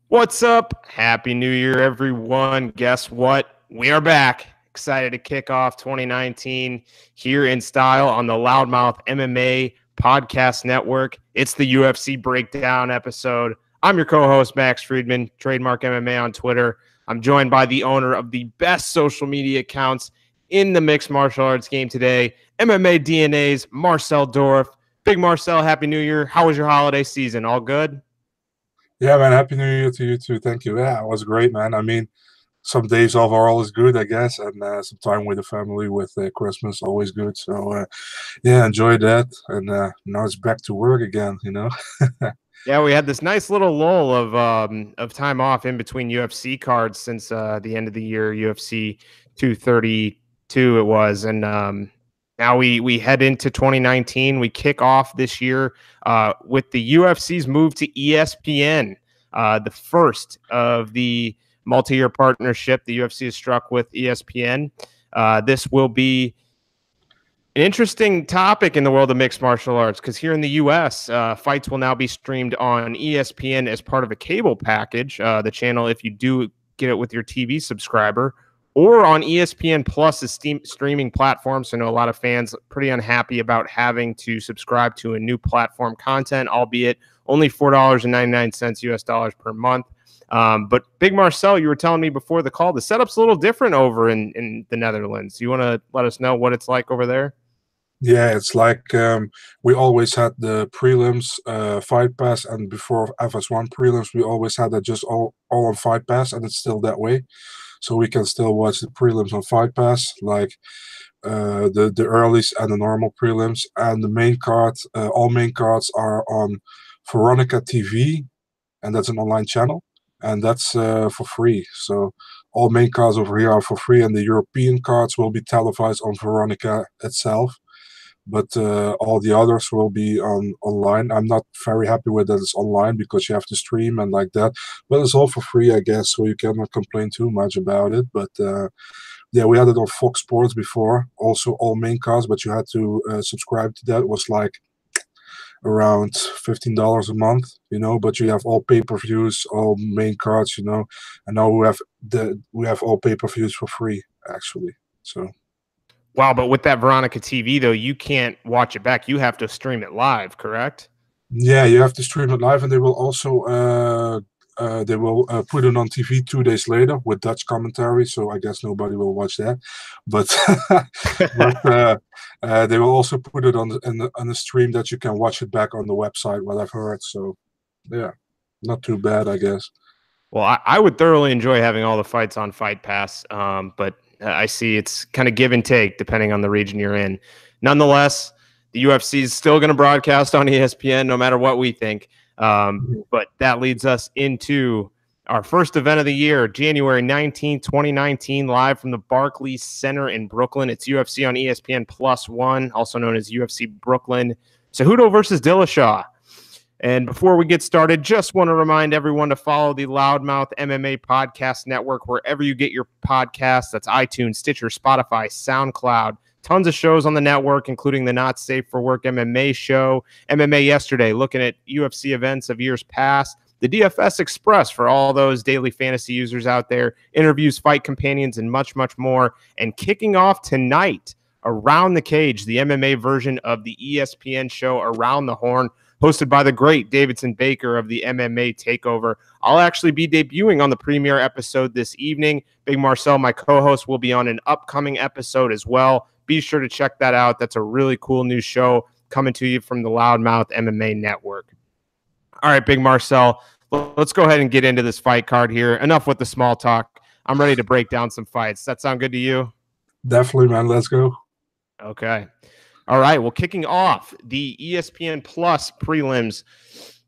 What's up? Happy New Year, everyone. Guess what? We are back. Excited to kick off 2019 here in style on the LoudMouth MMA podcast network. It's the UFC breakdown episode. I'm your co-host, Max Friedman, trademark MMA on Twitter. I'm joined by the owner of the best social media accounts in the mixed martial arts game today, MMA DNA's Marcel Dorff. Big Marcel, Happy New Year. How was your holiday season? All good? Yeah, man. Happy New Year to you too. Thank you. Yeah, it was great, man. I mean, some days off are always good, I guess, and some time with the family with Christmas always good. So yeah, enjoy that. And now it's back to work again. Yeah, we had this nice little lull of time off in between UFC cards since the end of the year, UFC 232 it was, and now we head into 2019. We kick off this year with the UFC's move to ESPN, the first of the multi-year partnership the UFC has struck with ESPN. This will be an interesting topic in the world of mixed martial arts because here in the U.S., fights will now be streamed on ESPN as part of a cable package. The channel, if you do get it with your TV subscriber, or on ESPN Plus's streaming platform. So I know a lot of fans pretty unhappy about having to subscribe to a new platform content, albeit only $4.99 US dollars per month. But Big Marcel, you were telling me before the call, the setup's a little different over in the Netherlands. You want to let us know what it's like over there? Yeah, it's like we always had the prelims, Fight Pass, and before FS1 prelims, we always had that just all on Fight Pass, and it's still that way. So we can still watch the prelims on Fight Pass, like the earlies and the normal prelims, and the main card. All main cards are on Veronica TV, and that's an online channel, and that's for free. So all main cards over here are for free, and the European cards will be televised on Veronica itself. But all the others will be online. I'm not very happy with that it's online because you have to stream and like that. But it's all for free, I guess, so you cannot complain too much about it. But yeah, we had it on Fox Sports before, also all main cards, but you had to subscribe to that. It was like around $15 a month, but you have all pay-per-views, all main cards, and now we have all pay-per-views for free, actually. So Wow, but with that Veronica TV, though, you can't watch it back. You have to stream it live, correct? yeah, you have to stream it live, and they will also put it on TV 2 days later with Dutch commentary. So I guess nobody will watch that, but they will also put it on the stream that you can watch it back on the website. What I've heard, so yeah, not too bad, I guess. Well, I would thoroughly enjoy having all the fights on Fight Pass, but I see it's kind of give and take depending on the region you're in. Nonetheless, the UFC is still going to broadcast on ESPN no matter what we think. But that leads us into our first event of the year, January 19th, 2019, live from the Barclays Center in Brooklyn. It's UFC on ESPN +1, also known as UFC Brooklyn. Cejudo versus Dillashaw. And before we get started, just want to remind everyone to follow the LoudMouth MMA Podcast Network wherever you get your podcasts. That's iTunes, Stitcher, Spotify, SoundCloud. Tons of shows on the network, including the Not Safe for Work MMA show, MMA Yesterday, looking at UFC events of years past, the DFS Express for all those daily fantasy users out there, interviews, fight companions, and much, much more. And kicking off tonight, Around the Cage, the MMA version of the ESPN show Around the Horn, hosted by the great Davidson Baker of the MMA Takeover. I'll actually be debuting on the premiere episode this evening. Big Marcel, my co-host, will be on an upcoming episode as well. Be sure to check that out. That's a really cool new show coming to you from the LoudMouth MMA Network. All right, Big Marcel, let's go ahead and get into this fight card here. Enough with the small talk. I'm ready to break down some fights. That sound good to you? Definitely, man. Let's go. Okay. All right. Well, kicking off the ESPN Plus prelims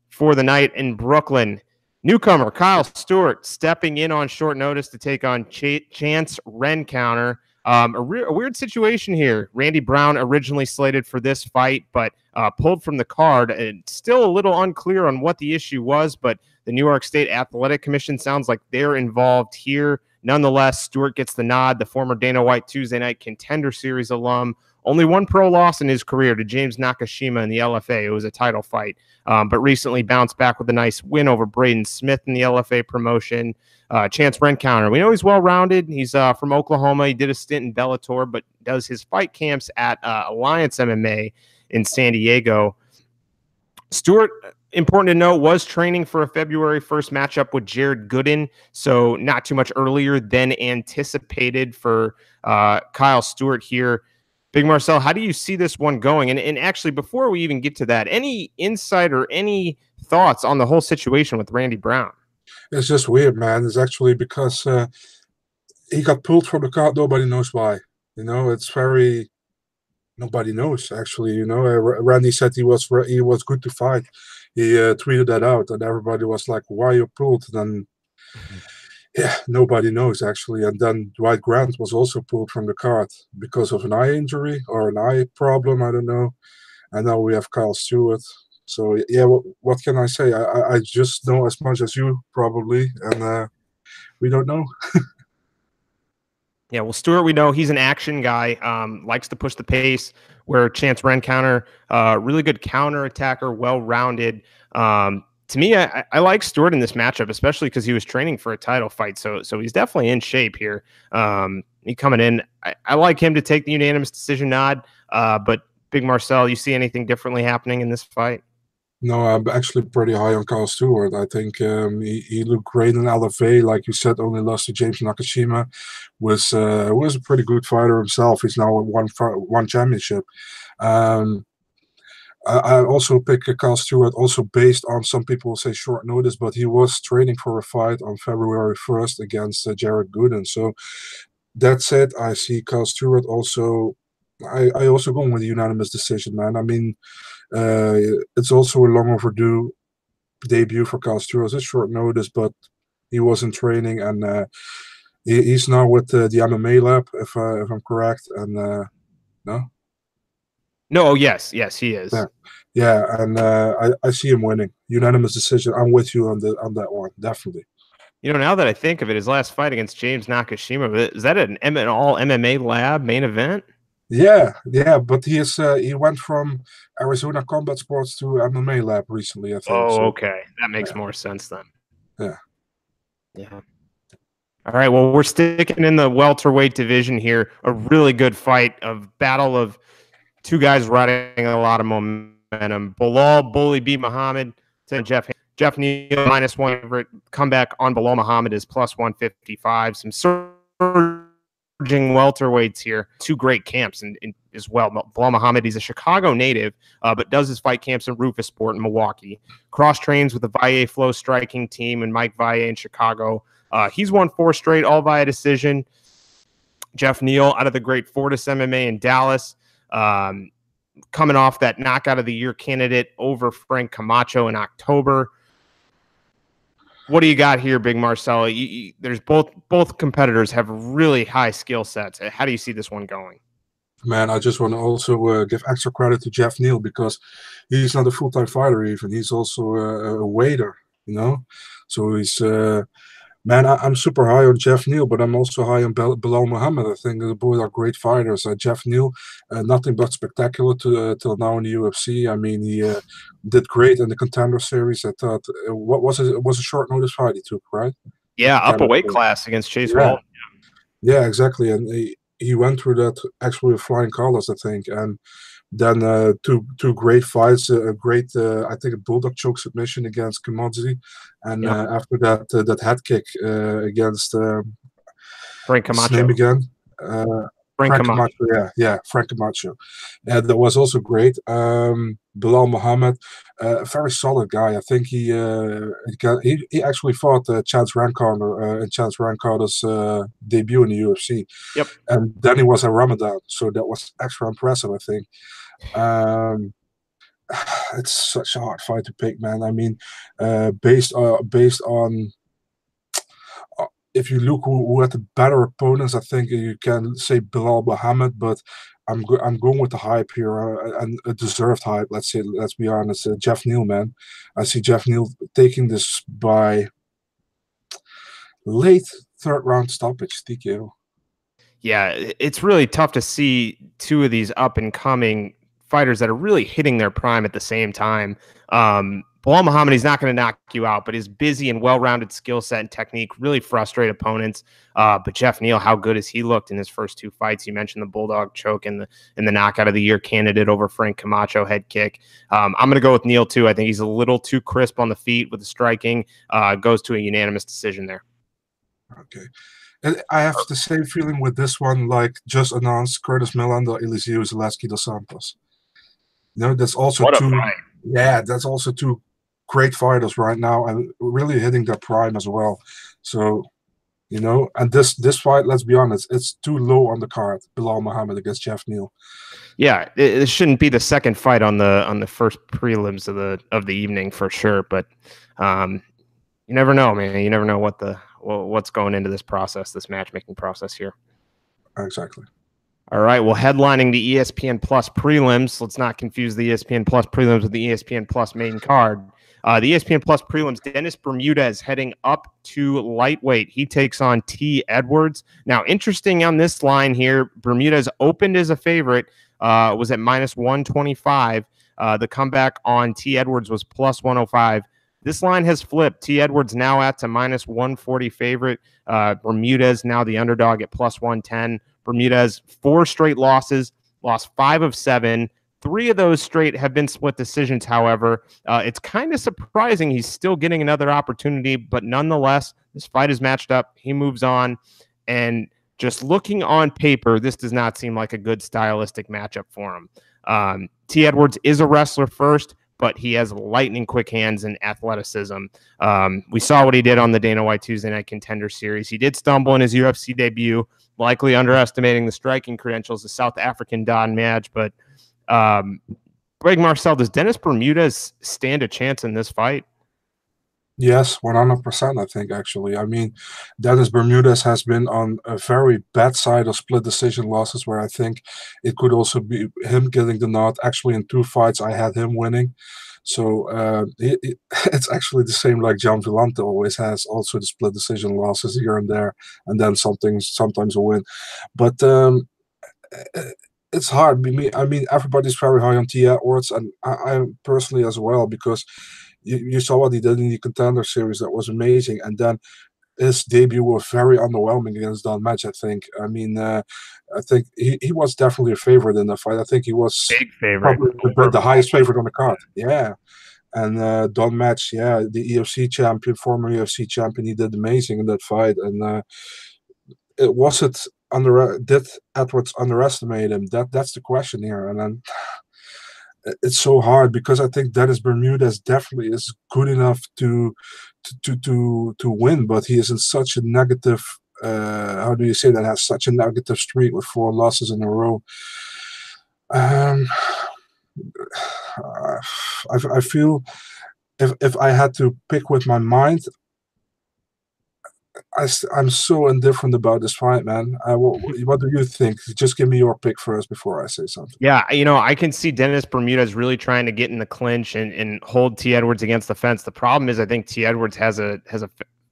for the night in Brooklyn. Newcomer Kyle Stewart stepping in on short notice to take on Chance Rencounter. A weird situation here. Randy Brown originally slated for this fight, but pulled from the card. And still a little unclear on what the issue was, but the New York State Athletic Commission sounds like they're involved here. Nonetheless, Stewart gets the nod. The former Dana White Tuesday Night Contender Series alum Only one pro loss in his career to James Nakashima in the LFA. It was a title fight, but recently bounced back with a nice win over Braden Smith in the LFA promotion. Chance Rencounter. We know he's well-rounded. He's from Oklahoma. He did a stint in Bellator, but does his fight camps at Alliance MMA in San Diego. Stewart, important to note, was training for a February 1st matchup with Jared Gooden, so not too much earlier than anticipated for Kyle Stewart here. Big Marcel, how do you see this one going? And actually, before we even get to that, any insight or any thoughts on the whole situation with Randy Brown? It's just weird, man. It's actually because he got pulled from the card. Nobody knows why. It's very... Nobody knows, actually. Randy said he was good to fight. He tweeted that out, and everybody was like, "Why you pulled?" And then, yeah, nobody knows, actually. And then Dwight Grant was also pulled from the card because of an eye injury or an eye problem. I don't know. And now we have Kyle Stewart. So yeah, what can I say? I just know as much as you probably, and we don't know. Yeah, well, Stewart, we know he's an action guy, likes to push the pace, where Chance Rencounter, really good counter attacker, well-rounded. To me, I like Stewart in this matchup, especially because he was training for a title fight. So he's definitely in shape here. He coming in. I like him to take the unanimous decision nod. But Big Marcel, you see anything differently happening in this fight? No, I'm actually pretty high on Kyle Stewart. I think he looked great in LFA. Like you said, only lost to James Nakashima. Was a pretty good fighter himself. He's now one championship. I also pick Kyle Stewart also based on, some people say short notice, but he was training for a fight on February 1st against Jared Gooden. So that said, I see Kyle Stewart also. I also go with a unanimous decision, man. I mean, it's also a long overdue debut for Kyle Stewart. It's short notice, but he was in training, and he's now with the MMA lab, if I'm correct. And no. No, yes, he is. Yeah, and I see him winning. Unanimous decision. I'm with you on that one, definitely. Now that I think of it, his last fight against James Nakashima, is that an all MMA lab main event? Yeah, but he went from Arizona Combat Sports to MMA lab recently, I think. Oh, okay. That makes more sense then. Yeah. All right, well, we're sticking in the welterweight division here. A really good fight, battle of two guys riding a lot of momentum. Bilal Bully B. Muhammad to Jeff Neal -1 favorite. Comeback on Bilal Muhammad is +155. Some surging welterweights here. Two great camps and as well. Bilal Muhammad, he's a Chicago native, but does his fight camps in Rufus Sport in Milwaukee. Cross trains with the Valle Flow striking team and Mike Valle in Chicago. He's won 4 straight, all via decision. Jeff Neal out of the great Fortis MMA in Dallas. Coming off that knockout of the year candidate over Frank Camacho in October. What do you got here, Big Marcelo? There's both competitors have really high skill sets. How do you see this one going? Man, I just want to also give extra credit to Jeff Neal, because he's not a full-time fighter even. He's also a waiter, So he's... Man, I'm super high on Jeff Neal, but I'm also high on Bilal Muhammad. I think the boys are great fighters. Jeff Neal, nothing but spectacular till now in the UFC. I mean, he did great in the Contender Series. I thought, what was it? It was a short notice fight he took, right? Yeah, up a weight class against Chase Walton. Yeah, exactly. And he went through that actually with flying colors, I think. And then two great fights, a great, I think, a bulldog choke submission against Kamodzi, and after that, that head kick against Frank Camacho. His name again? Frank Camacho. Yeah, Frank Camacho. That was also great. Bilal Muhammad, very solid guy. I think he actually fought Chance Rencounter in Chance Rencounter's debut in the UFC. Yep. And then he was a Ramadan, so that was extra impressive, I think. It's such a hard fight to pick, man. I mean, based on if you look who had the better opponents, I think you can say Bilal Muhammad, but I'm going with the hype here, and a deserved hype. Let's be honest. Jeff Neal, man. I see Jeff Neal taking this by late 3rd round stoppage, TKO. Yeah, it's really tough to see two of these up and coming fighters that are really hitting their prime at the same time. Bilal Muhammad's not going to knock you out, but his busy and well-rounded skill set and technique really frustrate opponents. But Jeff Neal, how good has he looked in his first two fights? You mentioned the Bulldog choke and the knockout of the year candidate over Frank Camacho head kick. I'm going to go with Neal too. I think he's a little too crisp on the feet with the striking. Goes to a unanimous decision there. Okay. And I have the same feeling with this one, like just announced Curtis Millender, Eliseu Zaleski dos Santos. That's also that's also two great fighters right now and really hitting their prime as well. So, and this fight, let's be honest, it's too low on the card. Bilal Muhammad against Jeff Neal. Yeah, it shouldn't be the second fight on the first prelims of the evening for sure. But you never know, man. You never know what's going into this process, this matchmaking process here. Exactly. All right. Well, headlining the ESPN Plus prelims. Let's not confuse the ESPN Plus prelims with the ESPN Plus main card. The ESPN Plus prelims, Dennis Bermudez heading up to lightweight. He takes on T. Edwards. Now, interesting on this line here, Bermudez opened as a favorite, was at -125. The comeback on T. Edwards was +105. This line has flipped. T. Edwards now at to -140 favorite. Bermudez now the underdog at +110. Bermudez, 4 straight losses, lost 5 of 7. 3 of those straight have been split decisions, however. It's kind of surprising he's still getting another opportunity, but nonetheless, this fight is matched up. He moves on. And just looking on paper, this does not seem like a good stylistic matchup for him. T. Edwards is a wrestler first, but he has lightning quick hands and athleticism. We saw what he did on the Dana White Tuesday Night Contender Series. He did stumble in his UFC debut, likely underestimating the striking credentials of South African Don Madge. But Greg Marcel, does Dennis Bermudez stand a chance in this fight? Yes, 100%, I think, actually. I mean, Dennis Bermudez has been on a very bad side of split decision losses where I think it could also be him getting the nod. Actually, in 2 fights, I had him winning. So it's actually the same like John Villante always has, also the split decision losses here and there, and then sometimes a win. But it's hard. I mean, everybody's very high on T. Edwards, and I personally as well, because you saw what he did in the Contender Series. That was amazing. And then his debut was very underwhelming against Don Madge, I think. I mean, I think he was definitely a favorite in the fight. I think he was big favorite, probably the highest favorite on the card. Yeah. And Don Madge, yeah, the UFC champion, former UFC champion, he did amazing in that fight. And did Edwards underestimate him? That's the question here. And then it's so hard because I think Dennis Bermudez definitely is good enough to win, but he is in such a negative. How do you say that? Has such a negative streak with 4 losses in a row. I feel if I had to pick with my mind, I'm so indifferent about this fight, man. What do you think? Just give me your pick first before I say something. Yeah, I can see Dennis Bermudez really trying to get in the clinch and hold T. Edwards against the fence. The problem is I think T. Edwards has a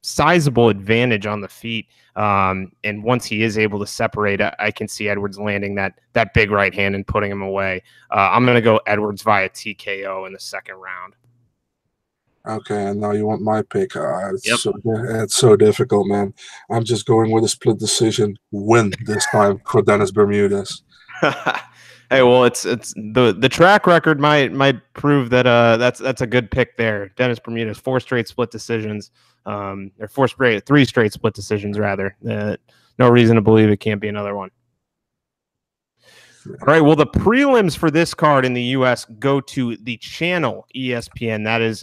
sizable advantage on the feet. And once he is able to separate, I can see Edwards landing that big right hand and putting him away. I'm going to go Edwards via TKO in the second round. Okay, and now you want my pick. Yep. It's so difficult, man. I'm just going with a split decision win this time for Dennis Bermudez. Hey, well, it's the track record might prove that that's a good pick there. Dennis Bermudez, 4 straight split decisions, or 3 straight split decisions rather. No reason to believe it can't be another one. All right, well, the prelims for this card in the U.S. go to the channel ESPN. That is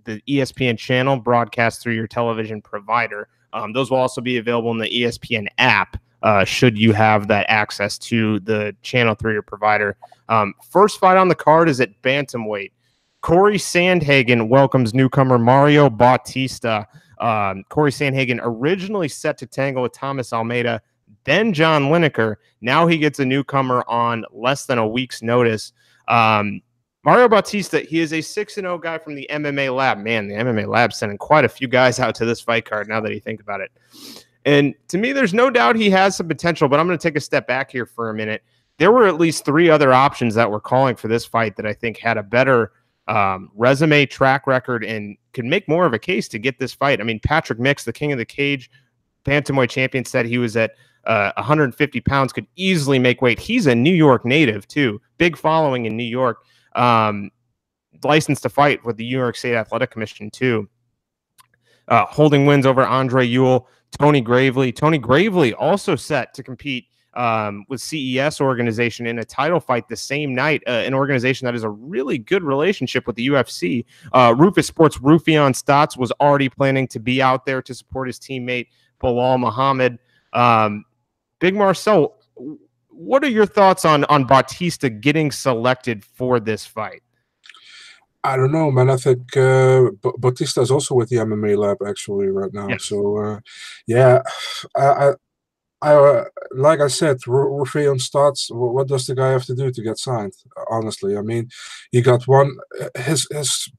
the ESPN channel broadcast through your television provider. Those will also be available in the ESPN app should you have that access to the channel through your provider. First fight on the card is at bantamweight. Corey Sandhagen welcomes newcomer Mario Bautista. Corey Sandhagen originally set to tangle with Thomas Almeida, then John Lineker. Now he gets a newcomer on less than a week's notice. Mario Bautista, he is a 6-0 guy from the MMA Lab. Man, the MMA Lab's sending quite a few guys out to this fight card now that you think about it. And to me, there's no doubt he has some potential, but I'm going to take a step back here for a minute. There were at least 3 other options that were calling for this fight that I think had a better resume, track record, and could make more of a case to get this fight. I mean, Patrick Mix, the king of the cage, bantamweight champion, said he was at 150 pounds, could easily make weight. He's a New York native, too. Big following in New York. Licensed to fight with the New York State Athletic Commission, too. Holding wins over Andre Ewell, Tony Gravely. Tony Gravely also set to compete with CES organization in a title fight the same night, an organization that has a really good relationship with the UFC. Rufus Sports' Rufion Stotts was already planning to be out there to support his teammate Bilal Muhammad. Big Marcel, what are your thoughts on Bautista getting selected for this fight? I don't know, man. I think Bautista is also with the MMA lab actually right now. Yes. So yeah, I like I said, Rufion Stotts. What does the guy have to do to get signed? Honestly, I mean, he got one. His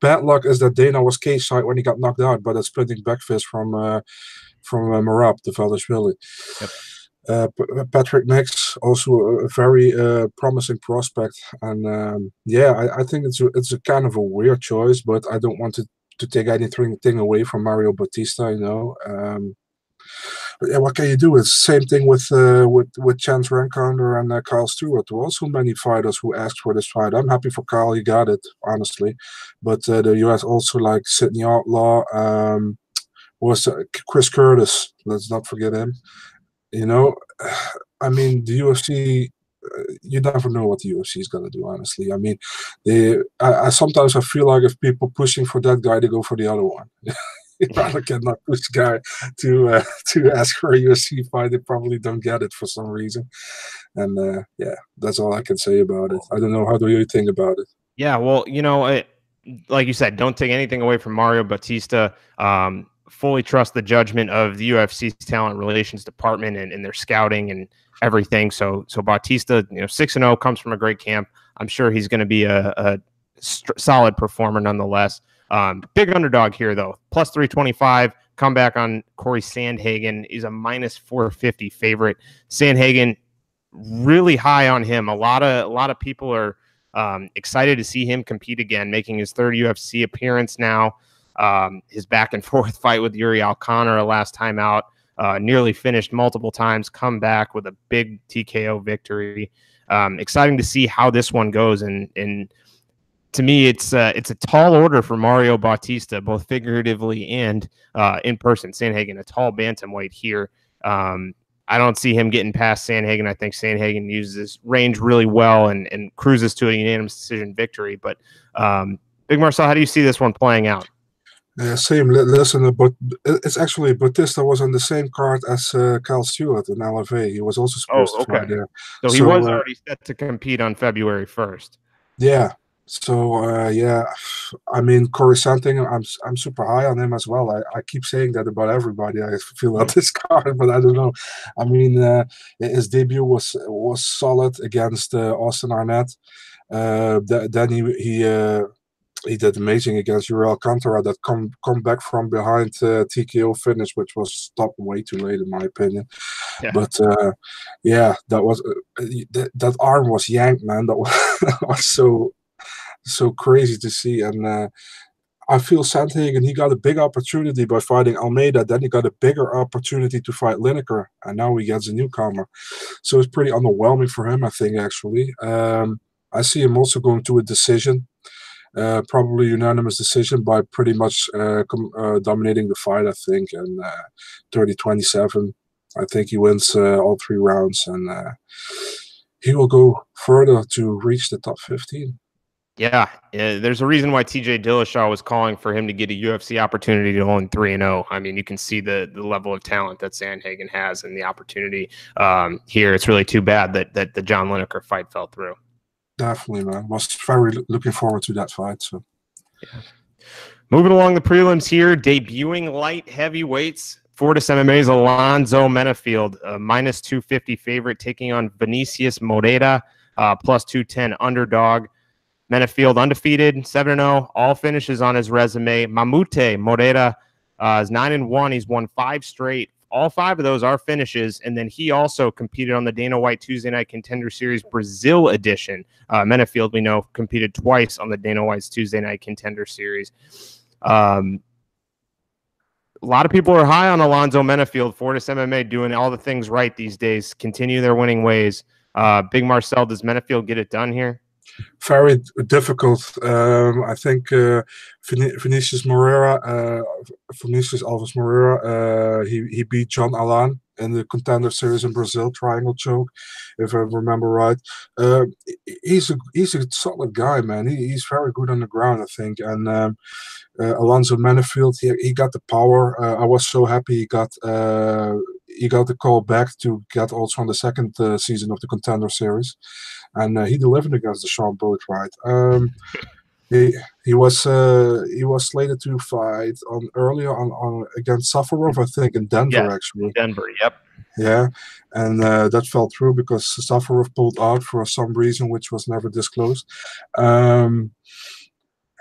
bad luck is that Dana was cage side when he got knocked out by that splinting back fist from Marab, the Valdashvili. Yep. Patrick Mix, also a very promising prospect, and yeah, I think it's a kind of a weird choice, but I don't want to take anything away from Mario Bautista, you know. Yeah, what can you do? It's the same thing with Chance Rencounter and Kyle Stewart. There were also many fighters who asked for this fight. I'm happy for Kyle, he got it, honestly. But the US also like Sidney Outlaw, was Chris Curtis. Let's not forget him. You know, I mean, the UFC, you never know what the UFC is going to do, honestly. I mean, I sometimes I feel like if people pushing for that guy, they go for the other one. You rather cannot push the guy to ask for a UFC fight. They probably don't get it for some reason. And yeah, that's all I can say about it. I don't know. How do you think about it? Yeah, well, you know, like you said, don't take anything away from Mario Bautista. Fully trust the judgment of the UFC's talent relations department and their scouting and everything. So Bautista, you know, 6-0, comes from a great camp. I'm sure he's going to be a solid performer nonetheless. Big underdog here though, plus 325. Comeback on Corey Sandhagen. He's a minus 450 favorite. Sandhagen, really high on him. A lot of people are excited to see him compete again, making his 3rd UFC appearance now. His back and forth fight with Yuri Alcantara last time out, nearly finished multiple times, come back with a big TKO victory. Exciting to see how this one goes. And to me, it's a tall order for Mario Bautista, both figuratively and in person. Sandhagen, a tall bantamweight here. I don't see him getting past Sandhagen. I think Sandhagen uses his range really well and cruises to a unanimous decision victory. But Big Marcel, how do you see this one playing out? Same. Listen, but it's actually Bautista was on the same card as Kyle Stewart in LFA. He was also supposed to fight there. So he was already set to compete on February 1st. Yeah. So yeah, I mean, Corey Sandhagen, I'm super high on him as well. I keep saying that about everybody. I feel on this card, but I don't know. I mean, his debut was solid against Austin Arnett. Then he did amazing against Yuri Alcantara, that come back from behind TKO finish, which was stopped way too late in my opinion. Yeah. But yeah, that was that arm was yanked, man. That was so crazy to see. And I feel Sandhagen, he got a big opportunity by fighting Almeida. Then he got a bigger opportunity to fight Lineker, and now he gets a newcomer. So it's pretty underwhelming for him, I think, actually. I see him also going to a decision. Probably unanimous decision by pretty much dominating the fight, I think, and 30-27. I think he wins all 3 rounds, and he will go further to reach the top 15. Yeah, there's a reason why TJ Dillashaw was calling for him to get a UFC opportunity to only 3-0. I mean, you can see the level of talent that Sandhagen has and the opportunity here. It's really too bad that the John Lineker fight fell through. Definitely, man. Was very looking forward to that fight. So, yeah. Moving along the prelims here, debuting light heavyweights. Fortis MMA's Alonzo Menafield, a minus 250 favorite, taking on Vinicius Moreira, plus 210 underdog. Menafield undefeated, 7-0, all finishes on his resume. Mamute Moreira is 9-1. He's won 5 straight, All 5 of those are finishes, and then he also competed on the Dana White Tuesday Night Contender Series Brazil edition. Menafield, we know, competed twice on the Dana White's Tuesday Night Contender Series. A lot of people are high on Alonzo Menafield. Fortis MMA doing all the things right these days, continue their winning ways. Big Marcel, does Menafield get it done here? Very difficult. I think Vinicius Alves Moreira, he beat John Alan in the Contender Series in Brazil, triangle choke, if I remember right. He's a solid guy, man. He's very good on the ground, I think. And Alonzo Menafield, he got the power. I was so happy he got the call back to get also on the second season of the Contender Series, and he delivered against the Sean Boatwright. He was slated to fight earlier on against Safarov, I think, in Denver. Yes, actually. Denver, yep. Yeah, and that fell through because Safarov pulled out for some reason which was never disclosed.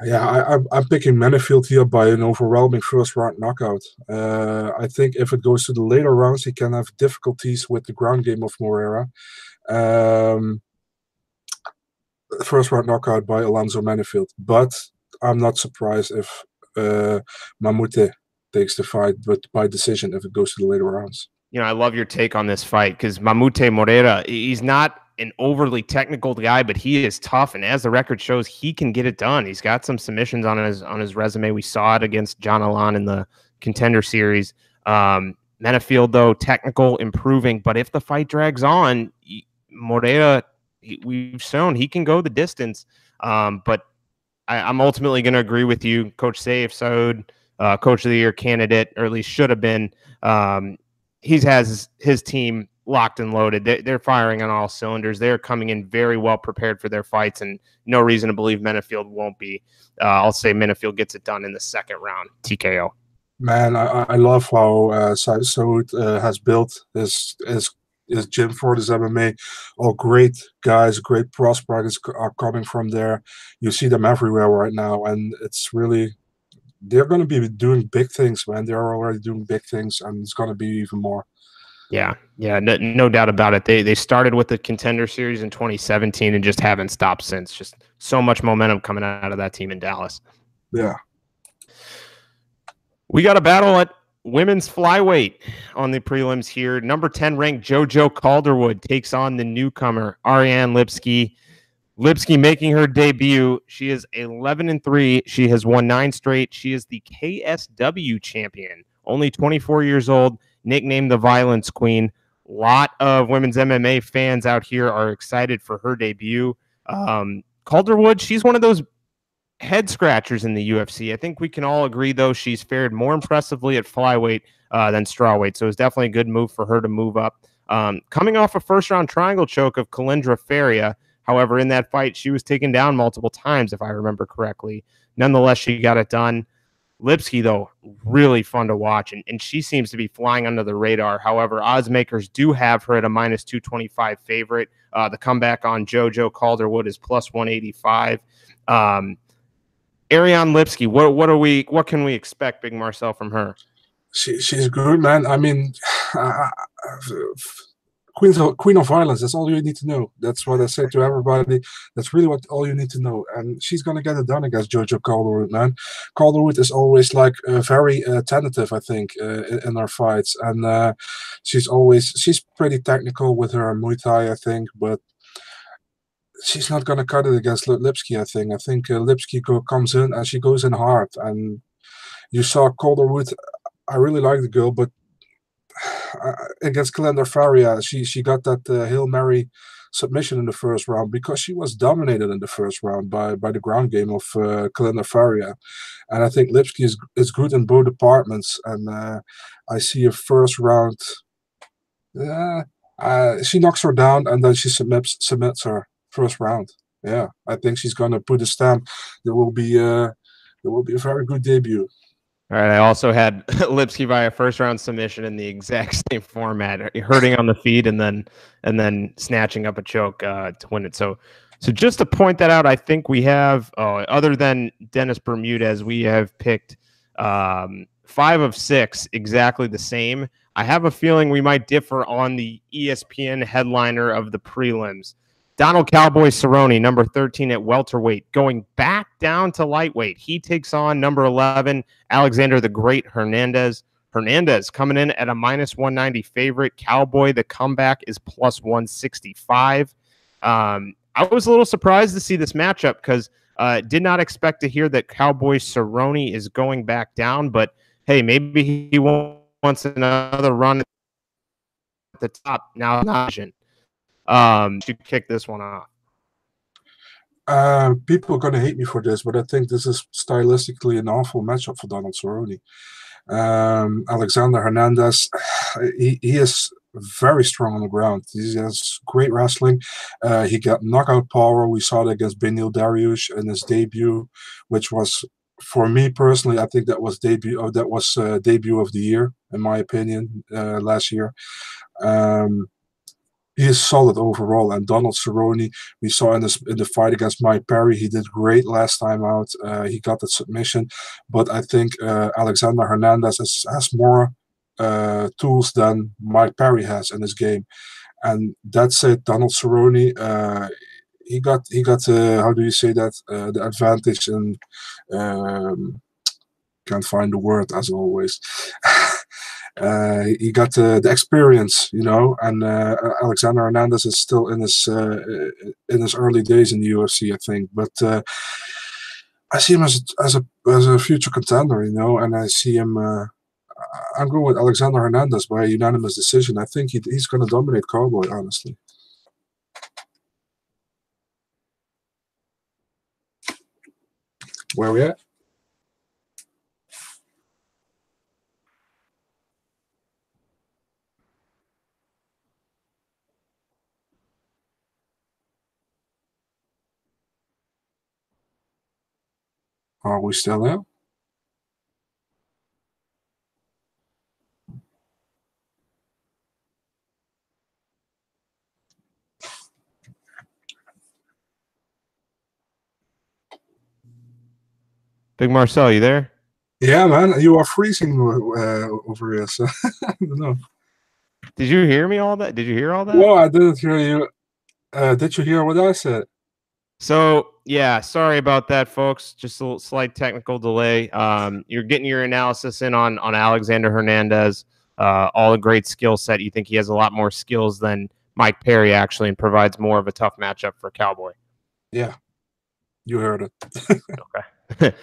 Yeah, I'm picking Menafield here by an overwhelming first-round knockout. I think if it goes to the later rounds, he can have difficulties with the ground game of Moreira. First-round knockout by Alonzo Menafield. But I'm not surprised if Mamute takes the fight, but by decision if it goes to the later rounds. You know, I love your take on this fight because Mamute Moreira, he's not an overly technical guy, but he is tough, and as the record shows, he can get it done. He's got some submissions on his resume. We saw it against John Alan in the Contender Series. Menafield, though, technical, improving, but if the fight drags on, Moreira, we've shown he can go the distance. But I'm ultimately going to agree with you, Coach Saif Saud, Coach of the Year candidate, or at least should have been. He has his team locked and loaded. They're firing on all cylinders. They're coming in very well prepared for their fights, and no reason to believe Menafield won't be. I'll say Menafield gets it done in the second round, TKO. Man, I love how Saud has built his gym for this MMA. All great guys, great prospects are coming from there. You see them everywhere right now, and it's really, they're going to be doing big things, man. They're already doing big things, and it's going to be even more. Yeah, no doubt about it. They started with the Contender Series in 2017 and just haven't stopped since. Just so much momentum coming out of that team in Dallas. Yeah. We got a battle at women's flyweight on the prelims here. Number 10 ranked JoJo Calderwood takes on the newcomer Ariane Lipski. Lipski making her debut. She is 11-3. She has won 9 straight. She is the KSW champion. Only 24 years old. Nicknamed the Violence Queen. A lot of women's MMA fans out here are excited for her debut. Calderwood, she's one of those head scratchers in the UFC. I think we can all agree, though, she's fared more impressively at flyweight than strawweight. So it's definitely a good move for her to move up. Coming off a first-round triangle choke of Kalindra Faria. However, in that fight, she was taken down multiple times, if I remember correctly. Nonetheless, she got it done. Lipski, though, really fun to watch, and she seems to be flying under the radar. However, odds makers do have her at a minus 225 favorite. The comeback on JoJo Calderwood is plus 185. Ariane Lipski, what can we expect, Big Marcel, from her? She's good, man. I mean, Queen of Violence, that's all you need to know. That's what I say to everybody. That's really all you need to know. And she's going to get it done against JoJo Calderwood, man. Calderwood is always like very tentative, I think, in her fights. And she's pretty technical with her Muay Thai, I think, but she's not going to cut it against Lipski, I think. I think Lipski comes in and she goes in hard. And you saw Calderwood, I really like the girl, but against Kalindra Faria, she got that Hail Mary submission in the first round because she was dominated in the first round by the ground game of Kalindra Faria. And I think Lipski is good in both departments. And I see a first round. She knocks her down and then she submits her first round. Yeah, I think she's gonna put a stamp. There will be a very good debut. All right, I also had Lipski by a first-round submission in the exact same format, hurting on the feet and then snatching up a choke to win it. So just to point that out, I think we have, other than Dennis Bermudez, we have picked 5 of 6 exactly the same. I have a feeling we might differ on the ESPN headliner of the prelims. Donald Cowboy Cerrone, number 13 at welterweight, going back down to lightweight. He takes on number 11, Alexander the Great Hernandez. Hernandez coming in at a minus 190 favorite. Cowboy, the comeback is plus 165. I was a little surprised to see this matchup because did not expect to hear that Cowboy Cerrone is going back down, but hey, maybe he wants another run at the top. Now, to kick this one off. People are going to hate me for this, but I think this is stylistically an awful matchup for Donald Cerrone. Alexander Hernandez, he is very strong on the ground. He has great wrestling. He got knockout power. We saw that against Benil Dariush in his debut, which was, for me personally, I think that was debut of the year, in my opinion, last year. He is solid overall, and Donald Cerrone, we saw in the fight against Mike Perry, he did great last time out. He got the submission, but I think Alexander Hernandez has more tools than Mike Perry has in his game, and that's it. Donald Cerrone, he got how do you say that, the advantage, and can't find the word as always. He got the experience, you know, and Alexander Hernandez is still in his early days in the UFC, I think. But I see him as a future contender, you know, and I see him. I'm going with Alexander Hernandez by unanimous decision. I think he's going to dominate Cowboy, honestly. Where are we at? Are we still there? Big Marcel, you there? Yeah, man, you are freezing over here. So I don't know. Did you hear me all that? Did you hear all that? No, I didn't hear you. Did you hear what I said? So yeah, sorry about that, folks. Just a little slight technical delay. You're getting your analysis in on Alexander Hernandez. All the great skill set. You think he has a lot more skills than Mike Perry actually, and provides more of a tough matchup for Cowboy. Yeah, you heard it. Okay.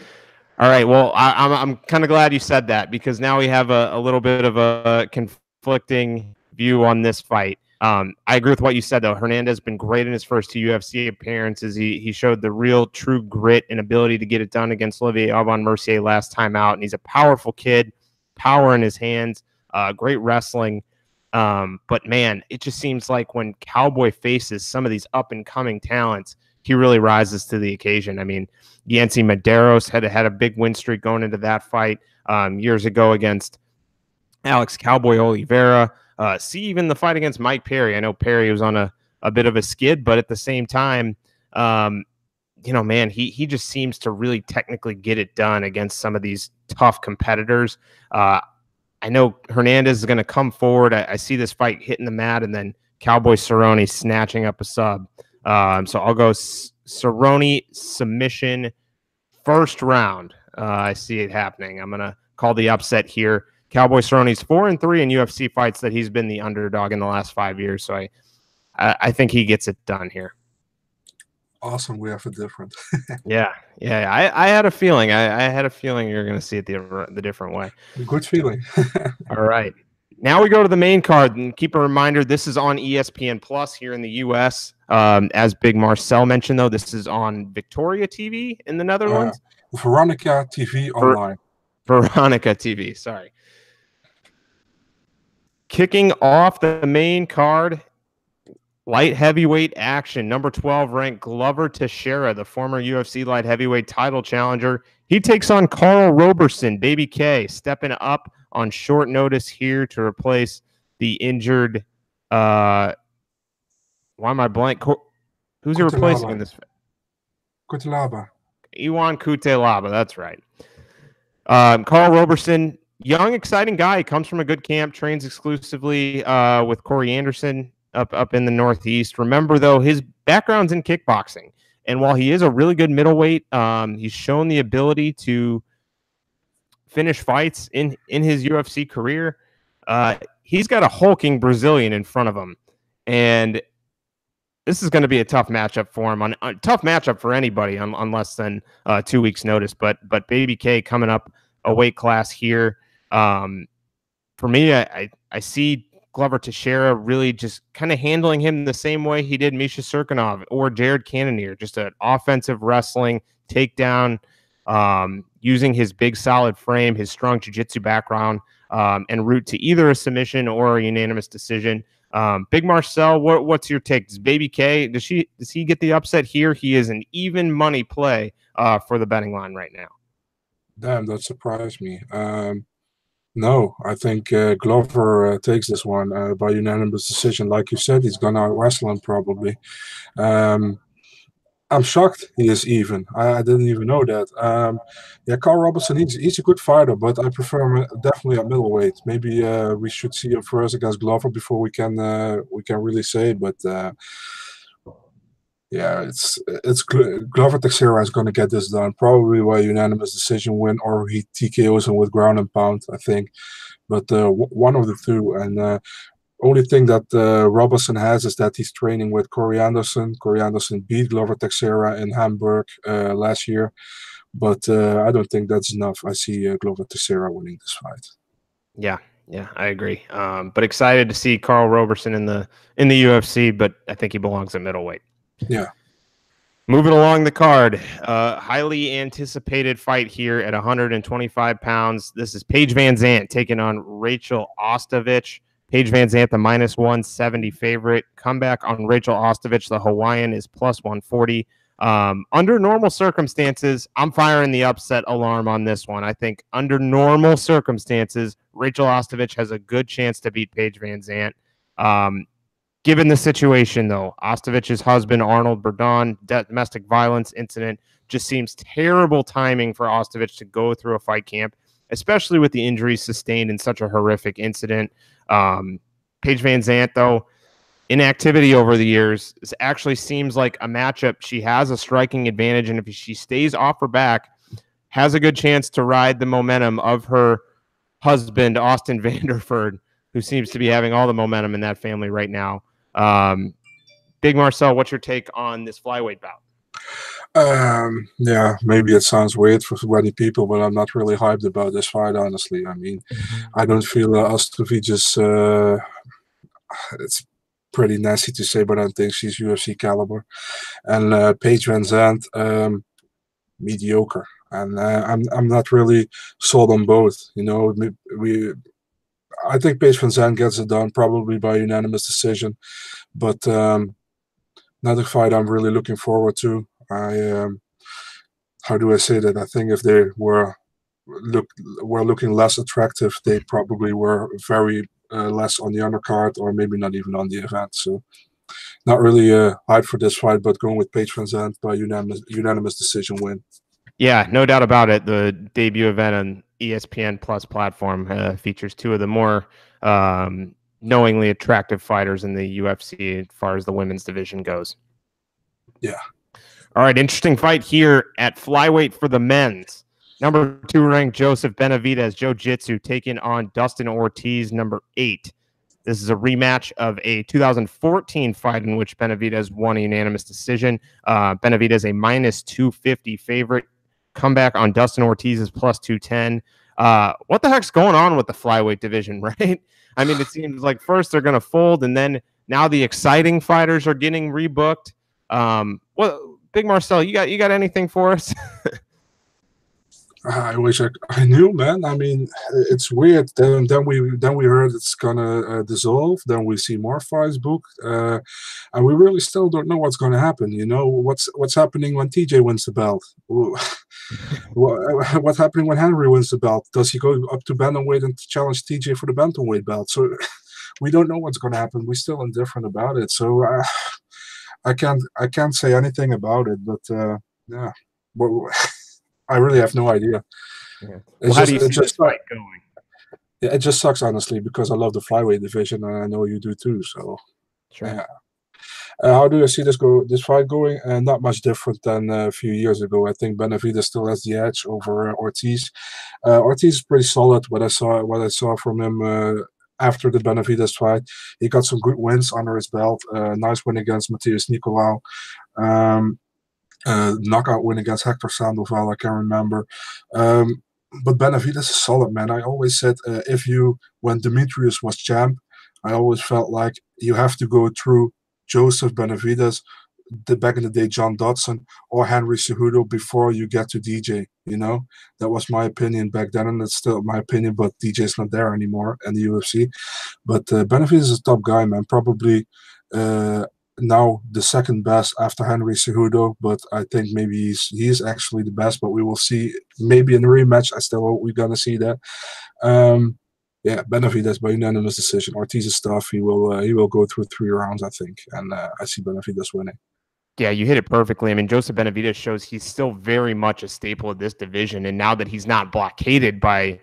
All right. Well, I'm kind of glad you said that, because now we have a little bit of a conflicting view on this fight. I agree with what you said, though. Hernandez has been great in his first 2 UFC appearances. He showed the real true grit and ability to get it done against Olivier Aubin-Mercier last time out, and he's a powerful kid, power in his hands, great wrestling. But man, it just seems like when Cowboy faces some of these up-and-coming talents, he really rises to the occasion. I mean, Yancy Medeiros had a big win streak going into that fight years ago against Alex Cowboy Oliveira. See even the fight against Mike Perry. I know Perry was on a bit of a skid, but at the same time, you know, man, he just seems to really technically get it done against some of these tough competitors. I know Hernandez is going to come forward. I see this fight hitting the mat, and then Cowboy Cerrone snatching up a sub. So I'll go Cerrone submission first round. I see it happening. I'm going to call the upset here. Cowboy Cerrone's 4-3 in UFC fights that he's been the underdog in the last 5 years. So I think he gets it done here. Awesome. We have a different. Yeah. I had a feeling. I had a feeling you're going to see it the different way. Good feeling. All right. Now we go to the main card, and keep a reminder, this is on ESPN Plus here in the U.S. As Big Marcel mentioned, though, this is on Victoria TV in the Netherlands. Veronica TV online. Veronica TV, sorry. Kicking off the main card, light heavyweight action. Number 12 ranked Glover Teixeira, the former UFC light heavyweight title challenger. He takes on Carl Roberson, Baby K, stepping up on short notice here to replace the injured. Why am I blank? Who's he replacing in this? Cutelaba. Iwan Cutelaba, that's right. Carl Roberson, young, exciting guy. He comes from a good camp, trains exclusively with Corey Anderson up in the Northeast. Remember, though, his background's in kickboxing. And while he is a really good middleweight, he's shown the ability to finish fights in his UFC career. He's got a hulking Brazilian in front of him. And this is going to be a tough matchup for him. A tough matchup for anybody on less than 2 weeks' notice. But Baby K coming up a weight class here. For me, I see Glover Teixeira really just kind of handling him the same way he did Misha Serkinov or Jared Cannonier, just an offensive wrestling takedown, using his big solid frame, his strong jiu-jitsu background, and route to either a submission or a unanimous decision. Big Marcel, what's your take? Does Baby K, does he get the upset here? He is an even money play for the betting line right now. Damn, that surprised me. No, I think Glover takes this one by unanimous decision. Like you said, he's going to out-wrestle him probably. I'm shocked he is even. I didn't even know that. Yeah, Carl Robertson, he's a good fighter, but I prefer him definitely at middleweight. Maybe we should see him first against Glover before we can really say. But yeah, it's Glover Teixeira is going to get this done, probably by unanimous decision win, or he TKOs him with ground and pound, I think. But one of the two. And only thing that Robertson has is that he's training with Corey Anderson. Corey Anderson beat Glover Teixeira in Hamburg last year. But I don't think that's enough. I see Glover Teixeira winning this fight. Yeah, I agree. But excited to see Carl Robertson in the UFC, but I think he belongs at middleweight. Yeah. Moving along the card, highly anticipated fight here at 125 pounds. This is Paige Van Zandt taking on Rachel Ostovich. Paige Van Zandt, the -170 favorite. Comeback on Rachel Ostovich, the Hawaiian, is +140. Under normal circumstances, I'm firing the upset alarm on this one. I think under normal circumstances, Rachel Ostovich has a good chance to beat Paige Van Zandt. Given the situation, though, Ostovich's husband, Arnold Burdon, domestic violence incident, just seems terrible timing for Ostovich to go through a fight camp, especially with the injuries sustained in such a horrific incident. Paige Van Zandt, though, inactivity over the years, this actually seems like a matchup. She has a striking advantage, and if she stays off her back, has a good chance to ride the momentum of her husband, Austin Vanderford, who seems to be having all the momentum in that family right now. Big Marcel, what's your take on this flyweight bout? Yeah, maybe it sounds weird for many people, but I'm not really hyped about this fight, honestly. I mean, I don't feel Ostovich is it's pretty nasty to say, but I think she's UFC caliber. And Paige Van Zandt, mediocre. And I'm not really sold on both. You know, I think Paige Van Zandt gets it done probably by unanimous decision, but not a fight I'm really looking forward to. How do I say that? I think if they were looking less attractive, they probably were very less on the undercard, or maybe not even on the event. So not really hyped for this fight, but going with Paige Van Zandt by unanimous decision win. Yeah, no doubt about it. The debut event on ESPN Plus platform features two of the more knowingly attractive fighters in the UFC as far as the women's division goes. Yeah. All right, interesting fight here at flyweight for the men's. Number 2 ranked Joseph Benavidez Jiu-Jitsu taking on Dustin Ortiz, number 8. This is a rematch of a 2014 fight in which Benavidez won a unanimous decision. Benavidez a -250 favorite. Comeback on Dustin Ortiz is +210. What the heck's going on with the flyweight division, right? I mean, it seems like first they're going to fold, and then now the exciting fighters are getting rebooked. Big Marcel, you got anything for us? I wish I knew, man. I mean, it's weird. Then we heard it's gonna dissolve. Then we see more fights booked, and we really still don't know what's gonna happen. You know, what's happening when TJ wins the belt? What's happening when Henry wins the belt? Does he go up to bantamweight and challenge TJ for the bantamweight belt? So we don't know what's gonna happen. We're still indifferent about it. So I can't say anything about it. But yeah. I really have no idea. Yeah. Well, how do you see this fight going? Yeah, it just sucks, honestly, because I love the flyweight division, and I know you do too. So, Sure. yeah. How do you see this fight going? Not much different than a few years ago. I think Benavidez still has the edge over Ortiz. Ortiz is pretty solid. What I saw from him after the Benavidez fight, he got some good wins under his belt. Nice win against Matheus Nicolau. Um, Knockout win against Hector Sandoval, I can remember. But Benavidez is solid, man. I always said when Demetrius was champ, I always felt like you have to go through Joseph Benavidez, back in the day, John Dodson, or Henry Cejudo before you get to DJ. That was my opinion back then, and it's still my opinion. But DJ's not there anymore in the UFC. But Benavidez is a top guy, man. Probably uh, now the second best after Henry Cejudo, but I think maybe he's actually the best. But we will see. Maybe in a rematch, I still hope we're gonna see that. Um, yeah, Benavidez by unanimous decision. Ortiz is tough. He will go through 3 rounds, I think, and I see Benavidez winning. Yeah, you hit it perfectly. I mean, Joseph Benavidez shows he's still very much a staple of this division. And now that he's not blockaded by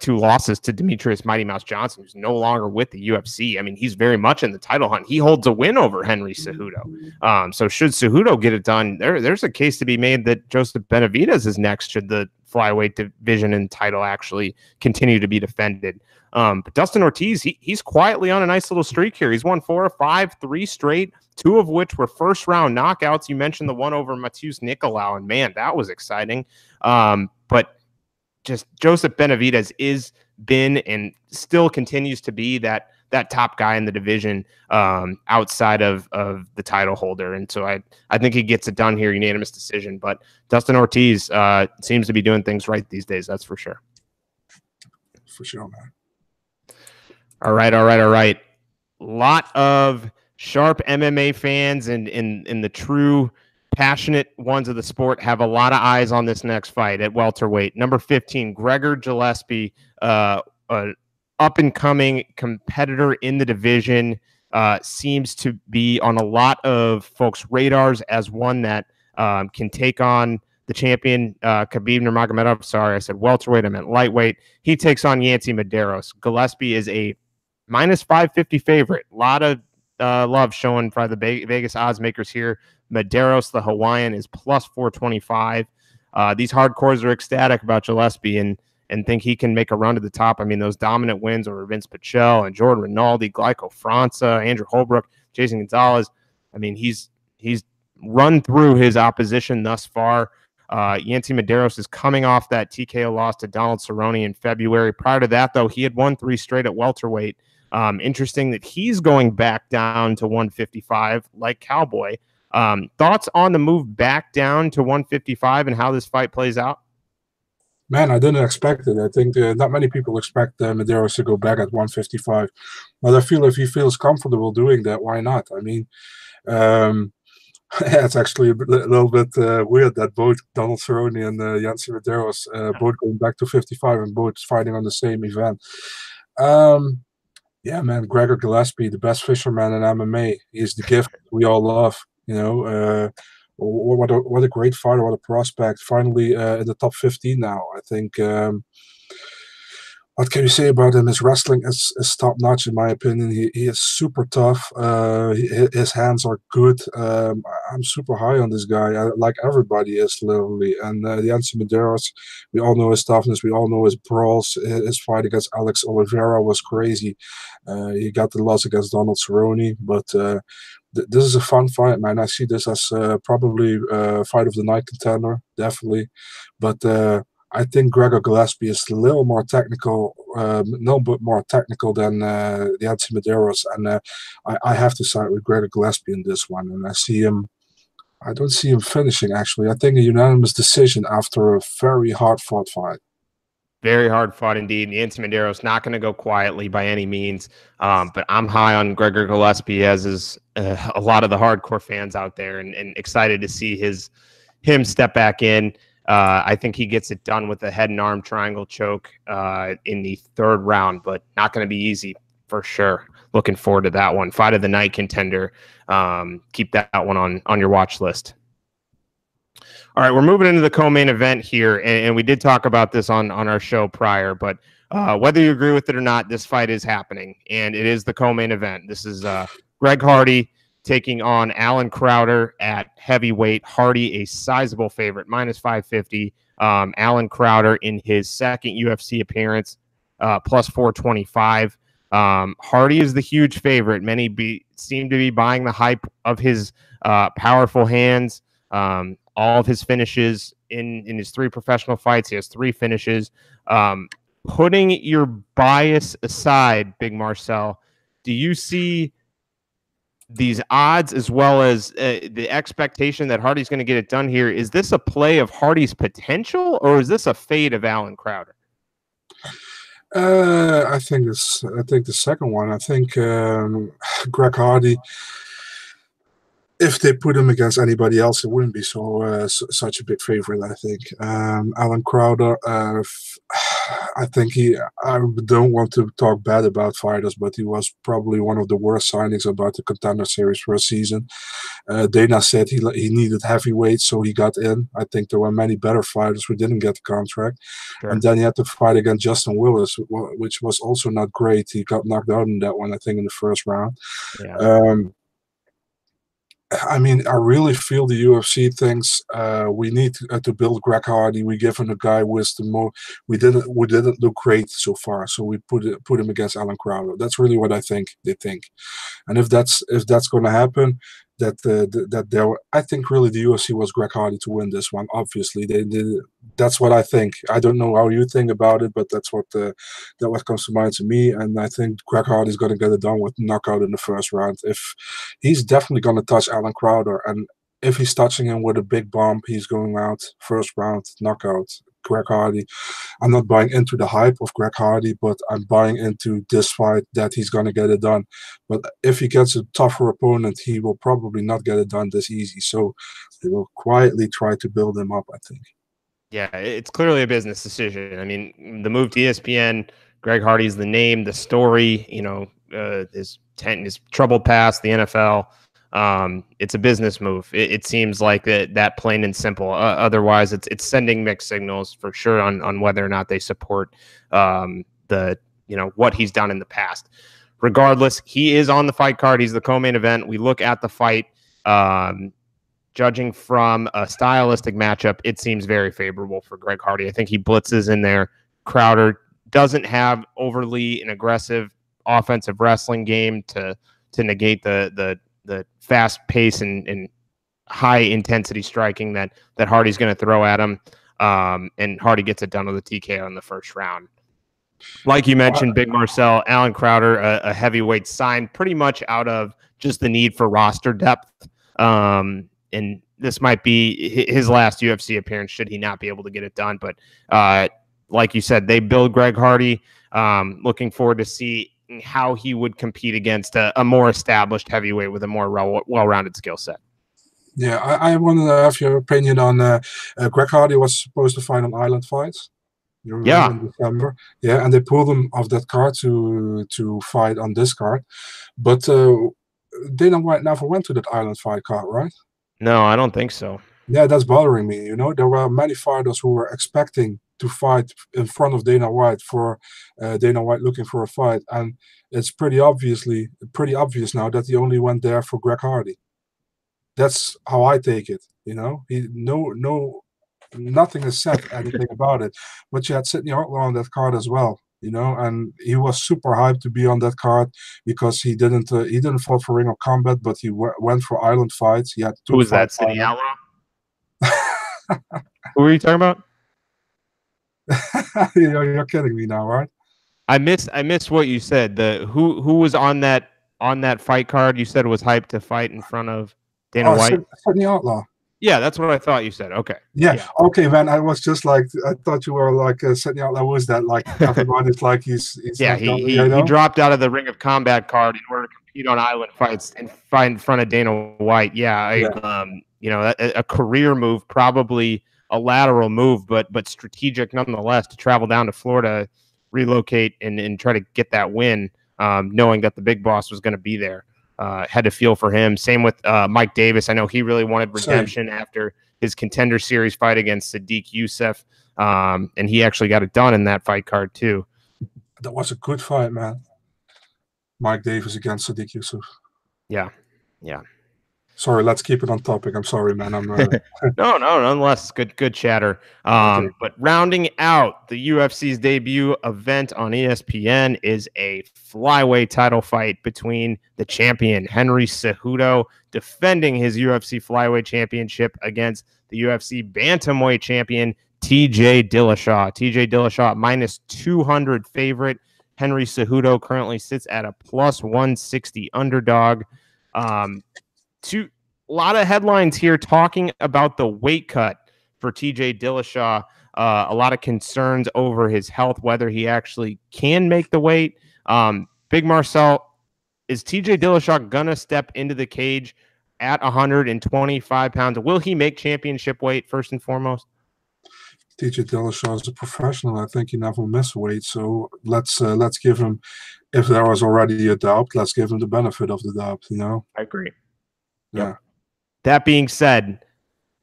2 losses to Demetrius Mighty Mouse Johnson, who's no longer with the UFC, I mean, he's very much in the title hunt. He holds a win over Henry Cejudo. So should Cejudo get it done, there's a case to be made that Joseph Benavidez is next should the flyweight division and title actually continue to be defended. But Dustin Ortiz, he's quietly on a nice little streak here. He's won 4 or 5, 3 straight, 2 of which were first-round knockouts. You mentioned the one over Matheus Nicolau, and man, that was exciting. But just Joseph Benavidez is been and still continues to be that top guy in the division outside of the title holder. And so I think he gets it done here, unanimous decision. But Dustin Ortiz seems to be doing things right these days, that's for sure. For sure, man. All right. Lot of sharp MMA fans and the true passionate ones of the sport have a lot of eyes on this next fight at welterweight. Number 15, Gregor Gillespie, an up-and-coming competitor in the division, seems to be on a lot of folks' radars as one that can take on the champion, Khabib Nurmagomedov. Sorry, I said welterweight. I meant lightweight. He takes on Yancy Medeiros. Gillespie is a minus 550 favorite. A lot of love shown by the Vegas odds makers here. Medeiros, the Hawaiian, is plus 425. These hardcores are ecstatic about Gillespie and think he can make a run to the top. I mean, those dominant wins over Vince Pichel and Jordan Rinaldi, Glyco França, Andrew Holbrook, Jason Gonzalez. I mean, he's run through his opposition thus far. Yancy Medeiros is coming off that TKO loss to Donald Cerrone in February. Prior to that, though, he had won 3 straight at welterweight. Interesting that he's going back down to 155 like Cowboy. Thoughts on the move back down to 155 and how this fight plays out? Man, I didn't expect it. I think not many people expect Medeiros to go back at 155. But I feel if he feels comfortable doing that, why not? I mean, it's actually a little bit weird that both Donald Cerrone and Yancy Medeiros both going back to 55 and both fighting on the same event. Yeah, man, Gregor Gillespie, the best fisherman in MMA. He's the gift we all love. What a great fighter, what a prospect. Finally in the top 15 now. I think what can you say about him? His wrestling is top notch, in my opinion. He is super tough. His hands are good. I'm super high on this guy, like everybody is, literally. And Yancy Medeiros, we all know his toughness. We all know his brawls. His fight against Alex Oliveira was crazy. He got the loss against Donald Cerrone, but this is a fun fight, man. I see this as probably fight of the night contender, definitely. But I think Gregor Gillespie is a little more technical, no, but more technical than Yancy Medeiros, and I have to side with Gregor Gillespie in this one. And I don't see him finishing. Actually, I think a unanimous decision after a very hard-fought fight. Very hard fought indeed. Yancy Medeiros not going to go quietly by any means, but I'm high on Gregor Gillespie, as is a lot of the hardcore fans out there, and excited to see him step back in. I think he gets it done with a head and arm triangle choke in the 3rd round, but not going to be easy for sure. Looking forward to that one. Fight of the night contender. Keep that one on your watch list. All right, we're moving into the co-main event here, and we did talk about this on our show prior, but whether you agree with it or not, this fight is happening, and it is the co-main event. This is Greg Hardy taking on Alan Crowder at heavyweight. Hardy, a sizable favorite, minus 550. Alan Crowder in his second UFC appearance, plus 425. Hardy is the huge favorite. Many seem to be buying the hype of his powerful hands. All of his finishes in his 3 professional fights. He has 3 finishes. Putting your bias aside, Big Marcel, do you see these odds as well as the expectation that Hardy's going to get it done here? Is this a play of Hardy's potential, or is this a fade of Alan Crowder? I think the second one. I think Greg Hardy, if they put him against anybody else, it wouldn't be such a big favorite. I think Alan Crowder. I think I don't want to talk bad about fighters, but he was probably one of the worst signings about the Contender Series for a season. Dana said he needed heavyweights, so he got in. I think there were many better fighters who didn't get the contract. Sure. And then he had to fight against Justin Willis, which was also not great. He got knocked out in that one, I think, in the first round. Yeah. I mean, I really feel the UFC thinks we need to build Greg Hardy. We give him a guy who is the more. We didn't look great so far, so we put him against Alan Crowder. That's really what I think they think, and if that's going to happen, I think really the UFC was Greg Hardy to win this one. Obviously, they did. That's what I think. I don't know how you think about it, but that's what comes to mind to me. And I think Greg Hardy is going to get it done with knockout in the first round. If he's definitely going to touch Alan Crowder, and if he's touching him with a big bump, he's going out first round knockout. Greg Hardy. I'm not buying into the hype of Greg Hardy, but I'm buying into this fight that he's going to get it done. But if he gets a tougher opponent, he will probably not get it done this easy. So they will quietly try to build him up, I think. Yeah, it's clearly a business decision. I mean, the move to ESPN, Greg Hardy's the name, the story, his troubled past, the NFL. It's a business move. It seems like that plain and simple. Otherwise, it's sending mixed signals for sure on whether or not they support what he's done in the past. Regardless, he is on the fight card. He's the co-main event. We look at the fight. Judging from a stylistic matchup, it seems very favorable for Greg Hardy. I think he blitzes in there. Crowder doesn't have overly an aggressive offensive wrestling game to negate the fast pace and high intensity striking that Hardy's going to throw at him. And Hardy gets it done with a TKO in the first round. Like you mentioned, Big Marcel, Alan Crowder, a heavyweight signed pretty much out of just the need for roster depth. And this might be his last UFC appearance should he not be able to get it done. But like you said, they build Greg Hardy. Looking forward to see how he would compete against a more established heavyweight with a more well-rounded skill set. Yeah, I want to have your opinion on Greg Hardy was supposed to fight on Island Fights. You remember in December? Yeah, and they pulled him off that card to fight on this card. But Dana White never went to that Island Fight card, right? No, I don't think so. Yeah, that's bothering me. There were many fighters who were expecting to fight in front of Dana White for Dana White looking for a fight, and it's pretty obvious now that he only went there for Greg Hardy. That's how I take it. Nothing is said anything about it. But you had Sidney Outlaw on that card as well. And he was super hyped to be on that card because he didn't fight for Ring of Combat, but he went for Island Fights. He had 2 Who was that? Sidney Outlaw? Who are you talking about? You're kidding me now, right? I missed what you said. Who was on that fight card? You said was hyped to fight in front of Dana White. Sidney Outlaw. Yeah, that's what I thought you said. Okay. Yeah. Okay, man. I was just like, I thought you were like Sidney Outlaw. Was that like everybody's like he's yeah? He dropped out of the Ring of Combat card in order to compete on Island Fights and fight in front of Dana White. A career move, probably a lateral move, but strategic nonetheless to travel down to Florida, relocate and try to get that win, knowing that the big boss was going to be there. Had to feel for him. Same with Mike Davis. I know he really wanted redemption after his Contender Series fight against Sadiq Youssef, and he actually got it done in that fight card too. That was a good fight, man. Mike Davis against Sadiq Youssef. Yeah. Sorry, let's keep it on topic. I'm sorry, man. I'm No, nonetheless, good chatter. Okay. But rounding out the UFC's debut event on ESPN is a flyweight title fight between the champion Henry Cejudo defending his UFC flyweight championship against the UFC bantamweight champion TJ Dillashaw. TJ Dillashaw minus 200 favorite. Henry Cejudo currently sits at a plus 160 underdog. A lot of headlines here talking about the weight cut for TJ Dillashaw. A lot of concerns over his health, whether he actually can make the weight. Big Marcel, is TJ Dillashaw gonna step into the cage at 125 pounds? Will he make championship weight first and foremost? TJ Dillashaw is a professional. I think he never miss weight. So let's give him, if there was already a doubt, let's give him the benefit of the doubt. You know. I agree. Yeah. Yep. That being said,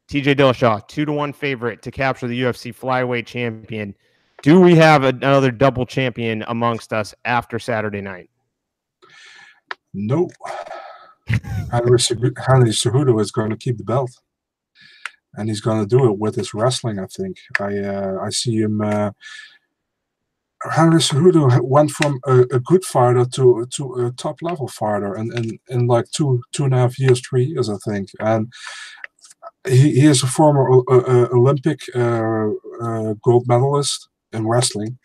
TJ Dillashaw, 2-1 favorite to capture the UFC flyweight champion. Do we have another double champion amongst us after Saturday night? No. Henry Cejudo is going to keep the belt, and he's going to do it with his wrestling. I think. I see him. Henry Cejudo went from a good fighter to a top level fighter in like 2.5 years, 3 years, I think. And he is a former Olympic gold medalist in wrestling.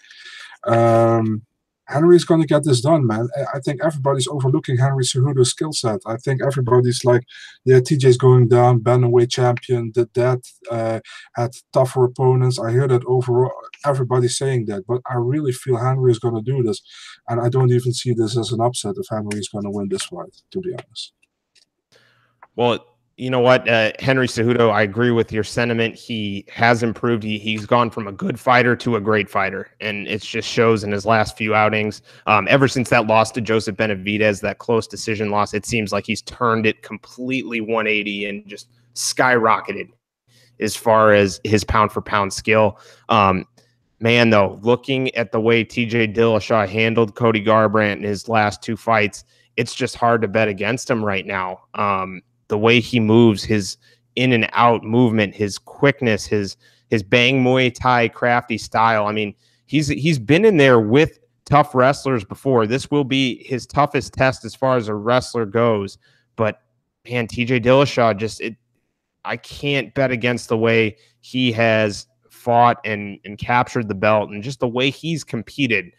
Henry's going to get this done, man. I think everybody's overlooking Henry Cejudo's skill set. I think everybody's like, yeah, TJ's going down, bantamweight champion, did that, had tougher opponents. I hear that overall, everybody's saying that, but I really feel Henry is going to do this. And I don't even see this as an upset if Henry is going to win this fight, to be honest. Well, you know what, Henry Cejudo, I agree with your sentiment. He has improved. He's gone from a good fighter to a great fighter, and it just shows in his last few outings. Ever since that loss to Joseph Benavidez, that close decision loss, it seems like he's turned it completely 180 and just skyrocketed as far as his pound-for-pound skill. Man, though, looking at the way TJ Dillashaw handled Cody Garbrandt in his last two fights, it's just hard to bet against him right now. The way he moves, his in and out movement, his quickness, his bang Muay Thai crafty style. I mean, he's been in there with tough wrestlers before. This will be his toughest test as far as a wrestler goes. But man, TJ Dillashaw, I can't bet against the way he has fought and captured the belt, and just the way he's competed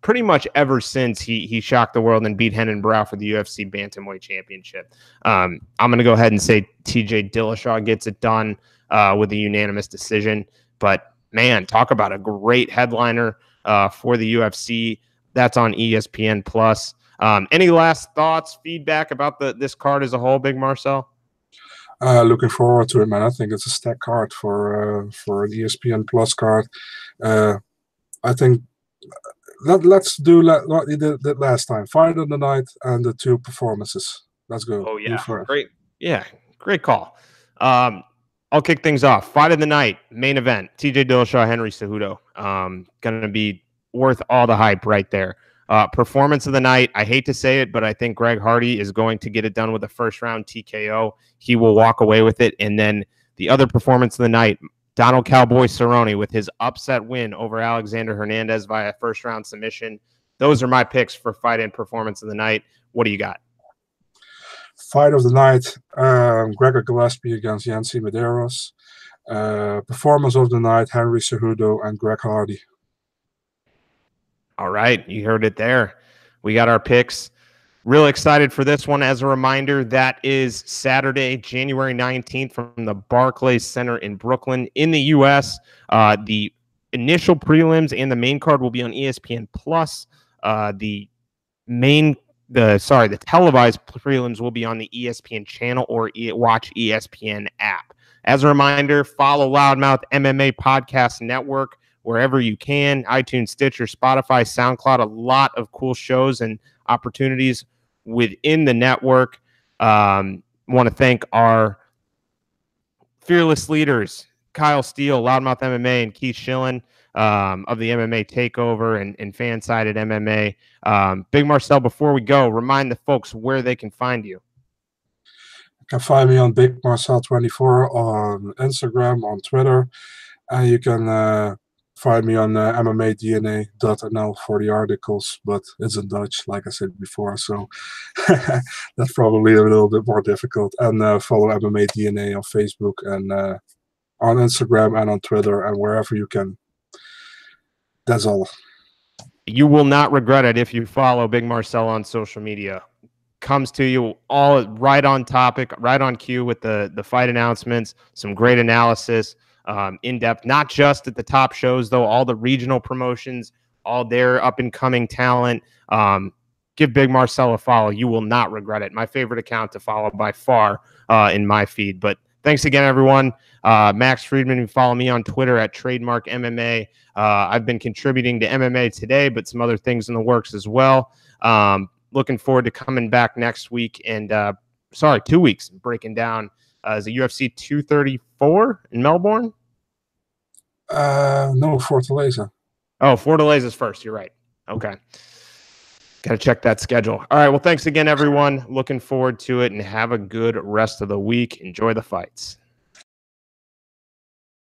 pretty much ever since he shocked the world and beat Henan Brow for the UFC Bantamweight Championship. I'm going to go ahead and say TJ Dillashaw gets it done with a unanimous decision. But, man, talk about a great headliner for the UFC. That's on ESPN+. Any last thoughts, feedback about this card as a whole, Big Marcel? Looking forward to it, man. I think it's a stacked card for an ESPN+ card. I think let's do what you did last time. Fight of the night and the two performances. Let's go. Oh, yeah. Great. Yeah, great call. I'll kick things off. Fight of the night, main event, TJ Dillashaw, Henry Cejudo. Going to be worth all the hype right there. Performance of the night, I hate to say it, but I think Greg Hardy is going to get it done with a first-round TKO. He will walk away with it. And then the other performance of the night, Donald Cowboy Cerrone with his upset win over Alexander Hernandez via first-round submission. Those are my picks for fight and performance of the night. What do you got? Fight of the night, Gregor Gillespie against Yancy Medeiros. Performance of the night, Henry Cejudo and Greg Hardy. All right, you heard it there. We got our picks. Real excited for this one. As a reminder, that is Saturday, January 19th from the Barclays Center in Brooklyn in the U.S. The initial prelims and the main card will be on ESPN+. The televised prelims will be on the ESPN channel or Watch ESPN app. As a reminder, follow LoudMouth MMA Podcast Network wherever you can, iTunes, Stitcher, Spotify, SoundCloud, a lot of cool shows and opportunities within the network. Want to thank our fearless leaders, Kyle Steele, LoudMouth MMA, and Keith Schillen of the MMA Takeover and Fan-Sided MMA. Big Marcel, before we go, remind the folks where they can find you. You can find me on Big Marcel 24 on Instagram, on Twitter, and you can find me on MMADNA.nl for the articles, but it's in Dutch, like I said before, so that's probably a little bit more difficult. And follow MMA DNA on Facebook and on Instagram and on Twitter and wherever you can. That's all. You will not regret it if you follow Big Marcel on social media. Comes to you all right on topic, right on cue with the fight announcements, some great analysis, in depth, not just at the top shows, though, all the regional promotions, all their up and coming talent. Give Big Marcel a follow. You will not regret it. My favorite account to follow by far in my feed. But thanks again, everyone. Max Friedman, you follow me on Twitter at Trademark MMA. I've been contributing to MMA Today, but some other things in the works as well. Looking forward to coming back next week and 2 weeks, breaking down is it UFC 234 in Melbourne? No, Fortaleza. Oh, Fortaleza's first. You're right. Okay. Got to check that schedule. All right. Well, thanks again, everyone. Looking forward to it, and have a good rest of the week. Enjoy the fights.